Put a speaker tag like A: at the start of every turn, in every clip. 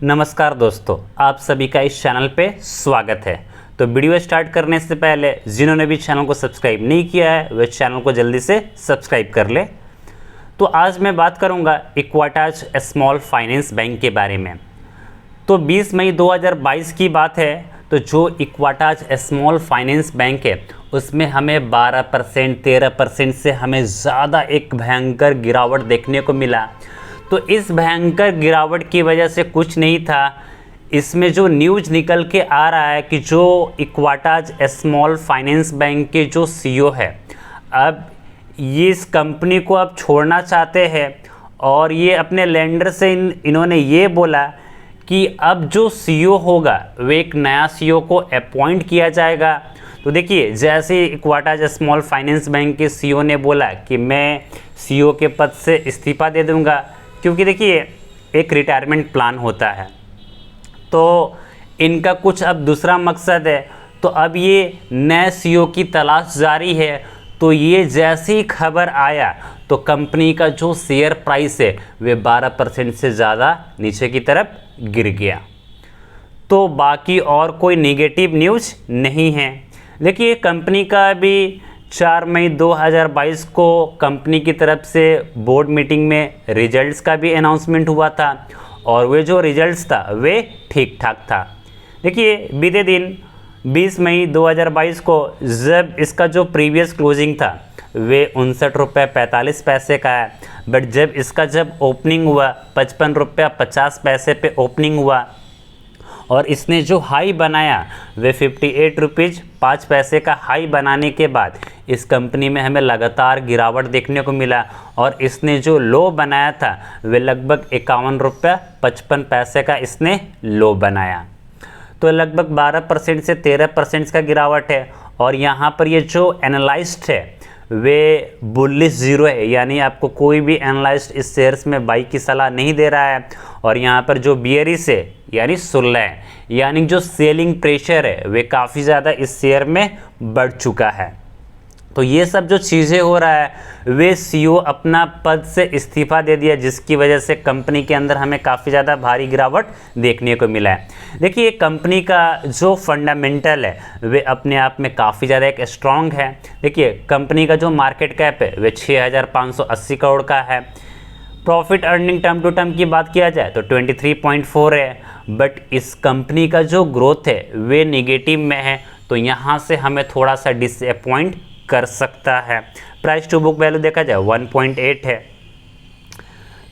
A: नमस्कार दोस्तों, आप सभी का इस चैनल पे स्वागत है। तो वीडियो स्टार्ट करने से पहले जिन्होंने भी चैनल को सब्सक्राइब नहीं किया है वे चैनल को जल्दी से सब्सक्राइब कर ले। तो आज मैं बात करूंगा इक्वाटाज स्मॉल फाइनेंस बैंक के बारे में। तो 20 मई 2022 की बात है। तो जो इक्वाटाज स्मॉल फाइनेंस बैंक है उसमें हमें 12% 13% से हमें ज़्यादा एक भयंकर गिरावट देखने को मिला। तो इस भयंकर गिरावट की वजह से कुछ नहीं था, इसमें जो न्यूज़ निकल के आ रहा है कि जो इक्वाटाज स्मॉल फाइनेंस बैंक के जो सीईओ है, अब ये इस कंपनी को अब छोड़ना चाहते हैं और ये अपने लेंडर से इन्होंने ये बोला कि अब जो सीईओ होगा वे एक नया सीईओ को अपॉइंट किया जाएगा। तो देखिए, जैसे इक्वाटाज स्मॉल फाइनेंस बैंक के सीईओ ने बोला कि मैं सीईओ के पद से इस्तीफ़ा दे दूंगा, क्योंकि देखिए एक रिटायरमेंट प्लान होता है, तो इनका कुछ अब दूसरा मकसद है। तो अब ये नए सीईओ की तलाश जारी है। तो ये जैसी ही खबर आया तो कंपनी का जो शेयर प्राइस है वे 12% से ज़्यादा नीचे की तरफ गिर गया। तो बाकी और कोई नेगेटिव न्यूज़ नहीं है। देखिए, कंपनी का अभी 4 मई 2022 को कंपनी की तरफ से बोर्ड मीटिंग में रिजल्ट्स का भी अनाउंसमेंट हुआ था और वे जो रिजल्ट्स था वे ठीक ठाक था। देखिए, बीते दिन 20 मई 2022 को जब इसका जो प्रीवियस क्लोजिंग था वे 59 रुपये 45 पैसे का है, बट जब ओपनिंग हुआ 55 रुपये 50 पैसे पे ओपनिंग हुआ और इसने जो हाई बनाया वे 58 रुपीज़ 5 पैसे का हाई बनाने के बाद इस कंपनी में हमें लगातार गिरावट देखने को मिला और इसने जो लो बनाया था वे लगभग 51 रुपये 55 पैसे का इसने लो बनाया। तो लगभग 12% से 13% का गिरावट है। और यहाँ पर ये जो एनालिस्ट है वे बुलिश जीरो है, यानी आपको कोई भी एनालिस्ट इस शेयर्स में बाई की सलाह नहीं दे रहा है। और यहाँ पर जो बियरिश है यानी 16 है, यानी जो सेलिंग प्रेशर है वे काफ़ी ज़्यादा इस शेयर में बढ़ चुका है। तो ये सब जो चीज़ें हो रहा है वे सीईओ अपना पद से इस्तीफ़ा दे दिया, जिसकी वजह से कंपनी के अंदर हमें काफ़ी ज़्यादा भारी गिरावट देखने को मिला है। देखिए, कंपनी का जो फंडामेंटल है वे अपने आप में काफ़ी ज़्यादा एक स्ट्रॉन्ग है। देखिए, कंपनी का जो मार्केट कैप है वे 6580 करोड़ का है। Profit earning term to term की बात किया जाए तो 23.4 है, बट इस कंपनी का जो ग्रोथ है वे निगेटिव में है। तो यहाँ से हमें थोड़ा सा डिसअपॉइंट कर सकता है। प्राइस टू बुक वैल्यू देखा जाए 1.8 है।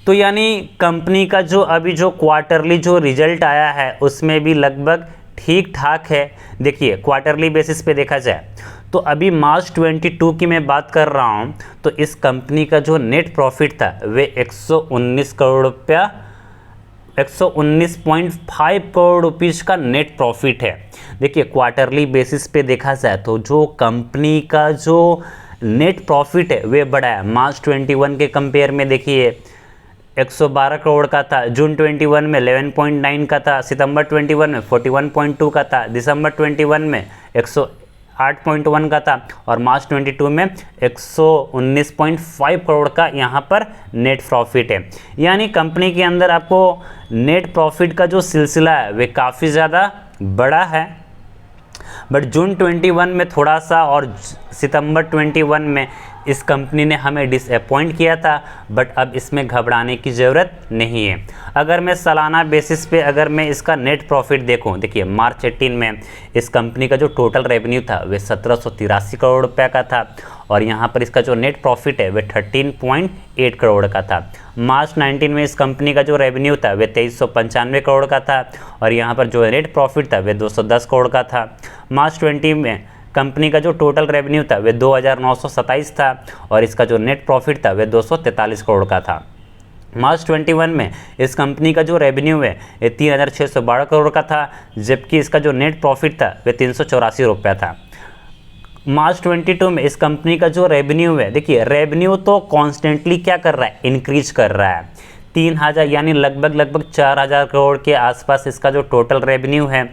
A: तो यानी कंपनी का जो अभी जो क्वार्टरली जो रिजल्ट आया है उसमें भी लगभग ठीक ठाक है। देखिए, क्वार्टरली बेसिस पे देखा जाए तो अभी मार्च 22 की मैं बात कर रहा हूँ, तो इस कंपनी का जो नेट प्रॉफिट था वे 119 करोड़ रुपया 119.5 करोड़ रुपीज़ का नेट प्रॉफिट है। देखिए, क्वार्टरली बेसिस पे देखा जाए तो जो कंपनी का जो नेट प्रॉफिट है वे बढ़ा है। मार्च 21 के कंपेयर में देखिए 112 करोड़ का था, जून 21 में 11.9 का था, सितंबर 21 में 41.2 का था, दिसंबर 21 में 108.1 का था और मार्च 22 में 119.5 करोड़ का यहाँ पर नेट प्रॉफिट है। यानी कंपनी के अंदर आपको नेट प्रॉफिट का जो सिलसिला है वे काफ़ी ज़्यादा बड़ा है। बट जून 21 में थोड़ा सा और सितंबर 21 में इस कंपनी ने हमें डिसअपॉइंट किया था, बट अब इसमें घबराने की ज़रूरत नहीं है। अगर मैं सालाना बेसिस पे अगर मैं इसका नेट प्रॉफिट देखूं, देखिए मार्च 18 में इस कंपनी का जो टोटल रेवेन्यू था वे 1783 करोड़ रुपये का था और यहाँ पर इसका जो नेट प्रॉफिट है वे 13.8 करोड़ का था। मार्च 19 में इस कंपनी का जो रेवेन्यू था वे 2395 करोड़ का था और यहाँ पर जो नेट प्रॉफिट था वे 210 करोड़ का था। मार्च 20 में कंपनी का जो टोटल रेवेन्यू था वे 2927 था और इसका जो नेट प्रॉफिट था वे 243 करोड़ का था। मार्च 21 में इस कंपनी का जो रेवेन्यू है ये 3612 करोड़ का था, जबकि इसका जो नेट प्रॉफिट था वे 384 रुपया था। मार्च 22 में इस कंपनी का जो रेवेन्यू है, देखिए रेवेन्यू तो कॉन्स्टेंटली क्या कर रहा है, इंक्रीज कर रहा है। 3000 यानी लगभग 4000 करोड़ के आसपास इसका जो टोटल रेवेन्यू है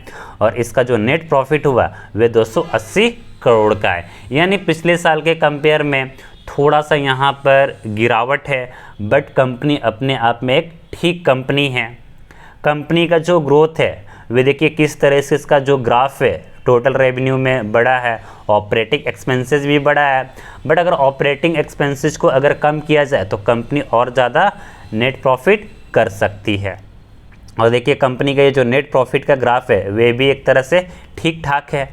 A: और इसका जो नेट प्रॉफिट हुआ वे 280 करोड़ का है। यानी पिछले साल के कंपेयर में थोड़ा सा यहाँ पर गिरावट है, बट कंपनी अपने आप में एक ठीक कंपनी है। कंपनी का जो ग्रोथ है वे देखिए किस तरह से इसका जो ग्राफ है टोटल रेवेन्यू में बढ़ा है, ऑपरेटिंग एक्सपेंसेस भी बढ़ा है। बट अगर ऑपरेटिंग एक्सपेंसेस को अगर कम किया जाए तो कंपनी और ज़्यादा नेट प्रॉफिट कर सकती है। और देखिए कंपनी का ये जो नेट प्रॉफिट का ग्राफ है वे भी एक तरह से ठीक ठाक है।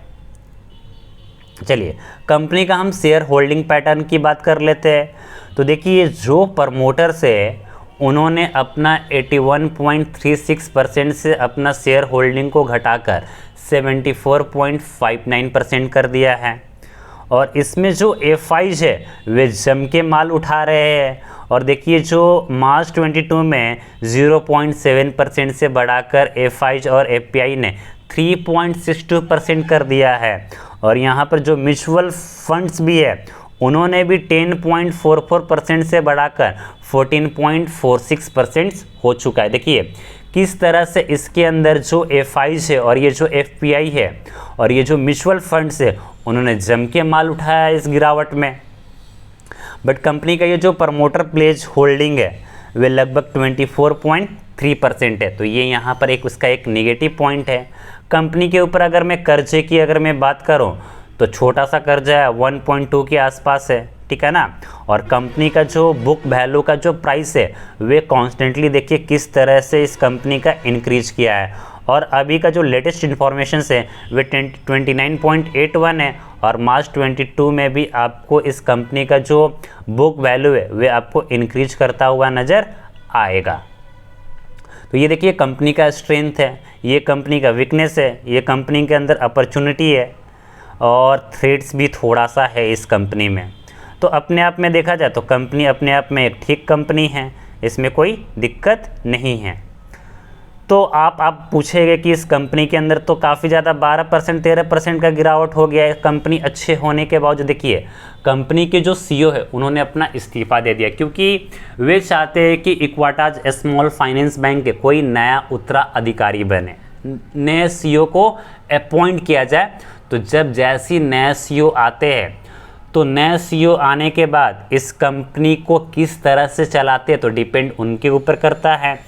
A: चलिए कंपनी का हम शेयर होल्डिंग पैटर्न की बात कर लेते हैं। तो देखिए जो प्रमोटर्स है उन्होंने अपना 81.36% से अपना शेयर होल्डिंग को घटाकर 74.59% कर दिया है। और इसमें जो एफआईज है वे जम के माल उठा रहे हैं। और देखिए जो मार्च 22 में 0.7% से बढ़ाकर एफआईज और एफपीआई ने 3.62% कर दिया है। और यहाँ पर जो म्यूचुअल फंड्स भी है उन्होंने भी 10.44% से बढ़ाकर 14.46% हो चुका है। देखिए किस तरह से इसके अंदर जो एफआईज है और ये जो एफपीआई है और ये जो म्यूचुअल फंड्स है उन्होंने जम के माल उठाया इस गिरावट में। बट कंपनी का ये जो प्रमोटर प्लेज होल्डिंग है वे लगभग 24.3% है। तो ये यहाँ पर एक उसका एक नेगेटिव पॉइंट है। कंपनी के ऊपर अगर मैं कर्जे की अगर मैं बात करूँ तो छोटा सा कर्जा है 1.2 के आसपास है, ठीक है ना। और कंपनी का जो बुक वैल्यू का जो प्राइस है वे कॉन्स्टेंटली देखिए किस तरह से इस कंपनी का इंक्रीज किया है। और अभी का जो लेटेस्ट इन्फॉर्मेशन है वे 29.81 है। और मार्च 22 में भी आपको इस कंपनी का जो बुक वैल्यू है वे आपको इंक्रीज करता हुआ नज़र आएगा। तो ये देखिए कंपनी का स्ट्रेंथ है, ये कंपनी का वीकनेस है, ये कंपनी के अंदर अपॉर्चुनिटी है और थ्रेट्स भी थोड़ा सा है इस कंपनी में। तो अपने आप में देखा जाए तो कंपनी अपने आप में एक ठीक कंपनी है, इसमें कोई दिक्कत नहीं है। तो आप पूछेंगे कि इस कंपनी के अंदर तो काफ़ी ज़्यादा 12% 13% का गिरावट हो गया है कंपनी अच्छे होने के बावजूद। देखिए कंपनी के जो सीईओ है उन्होंने अपना इस्तीफ़ा दे दिया क्योंकि वे चाहते हैं कि इक्वाटाज स्मॉल फाइनेंस बैंक के कोई नया उत्तराधिकारी बने, नए सीईओ को अपॉइंट किया जाए। तो जब जैसी नए सीईओ आते हैं तो नए सीईओ आने के बाद इस कंपनी को किस तरह से चलाते हैं तो डिपेंड उनके ऊपर करता है।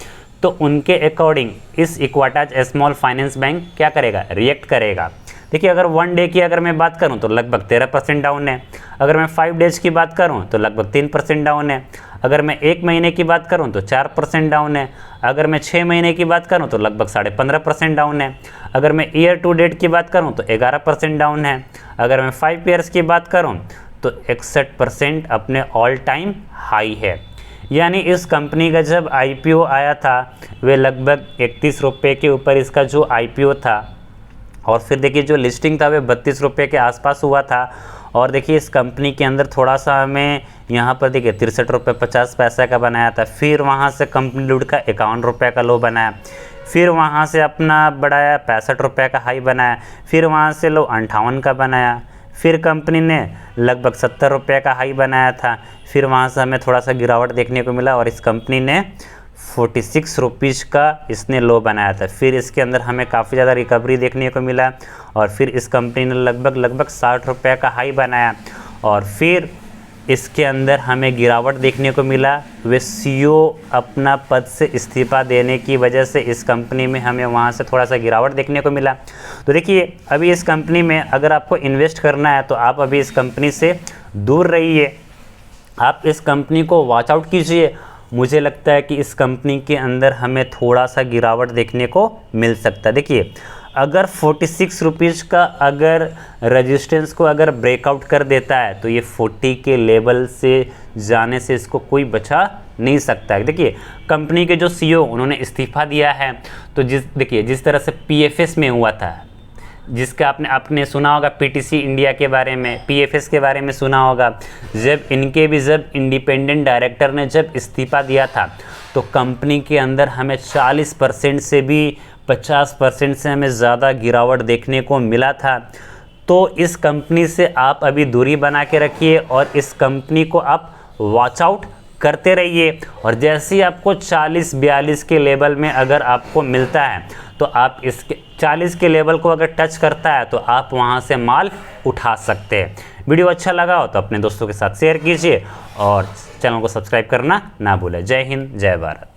A: तो उनके अकॉर्डिंग इस इक्वाटाज स्मॉल फाइनेंस बैंक क्या करेगा, रिएक्ट करेगा। देखिए अगर 1 डे की अगर मैं बात करूं तो लगभग 13% डाउन है। अगर मैं 5 डेज की बात करूं तो लगभग 3% डाउन है। अगर मैं 1 महीने की बात करूं तो 4% डाउन है। अगर मैं 6 महीने की बात करूं तो लगभग 15.5% डाउन है। अगर मैं ईयर टू डेट की बात करूं तो 11% डाउन है। अगर मैं 5 ईयर्स की बात करूं तो 61% अपने ऑल टाइम हाई है। यानी इस कंपनी का जब आईपीओ आया था वे लगभग 31 रुपये के ऊपर इसका जो आईपीओ था। और फिर देखिए जो लिस्टिंग था वे 32 रुपये के आसपास हुआ था। और देखिए इस कंपनी के अंदर थोड़ा सा हमें यहाँ पर देखिए 63 रुपये 50 पैसे का बनाया था। फिर वहाँ से कंपनी लूट का 51 रुपये का लो बनाया। फिर वहाँ से अपना बढ़ाया 65 रुपये का हाई बनाया। फिर वहाँ से लो 58 का बनाया। फिर कंपनी ने लगभग 70 रुपये का हाई बनाया था। फिर वहाँ से हमें थोड़ा सा गिरावट देखने को मिला और इस कंपनी ने 46 रुपीज़ का इसने लो बनाया था। फिर इसके अंदर हमें काफ़ी ज़्यादा रिकवरी देखने को मिला और फिर इस कंपनी ने लगभग 60 रुपये का हाई बनाया। और फिर इसके अंदर हमें गिरावट देखने को मिला। वे सीईओ अपना पद से इस्तीफ़ा देने की वजह से इस कंपनी में हमें वहाँ से थोड़ा सा गिरावट देखने को मिला। तो देखिए अभी इस कंपनी में अगर आपको इन्वेस्ट करना है तो आप अभी इस कंपनी से दूर रहिए, आप इस कंपनी को वॉच आउट कीजिए। मुझे लगता है कि इस कंपनी के अंदर हमें थोड़ा सा गिरावट देखने को मिल सकता है। देखिए अगर 46 रुपीज़ का अगर रेजिस्टेंस को अगर ब्रेकआउट कर देता है तो ये 40 के लेवल से जाने से इसको कोई बचा नहीं सकता है। देखिए कंपनी के जो सीईओ उन्होंने इस्तीफ़ा दिया है। तो जिस तरह से पीएफएस में हुआ था, जिसका आपने सुना होगा पीटीसी इंडिया के बारे में, पीएफएस के बारे में सुना होगा। जब इंडिपेंडेंट डायरेक्टर ने जब इस्तीफ़ा दिया था तो कंपनी के अंदर हमें 40% से भी 50% से हमें ज़्यादा गिरावट देखने को मिला था। तो इस कंपनी से आप अभी दूरी बना के रखिए और इस कंपनी को आप वॉच आउट करते रहिए। और जैसे ही आपको 40-42 के लेवल में अगर आपको मिलता है तो आप इसके 40 के लेवल को अगर टच करता है तो आप वहां से माल उठा सकते हैं। वीडियो अच्छा लगा हो तो अपने दोस्तों के साथ शेयर कीजिए और चैनल को सब्सक्राइब करना ना भूलें। जय हिंद, जय भारत।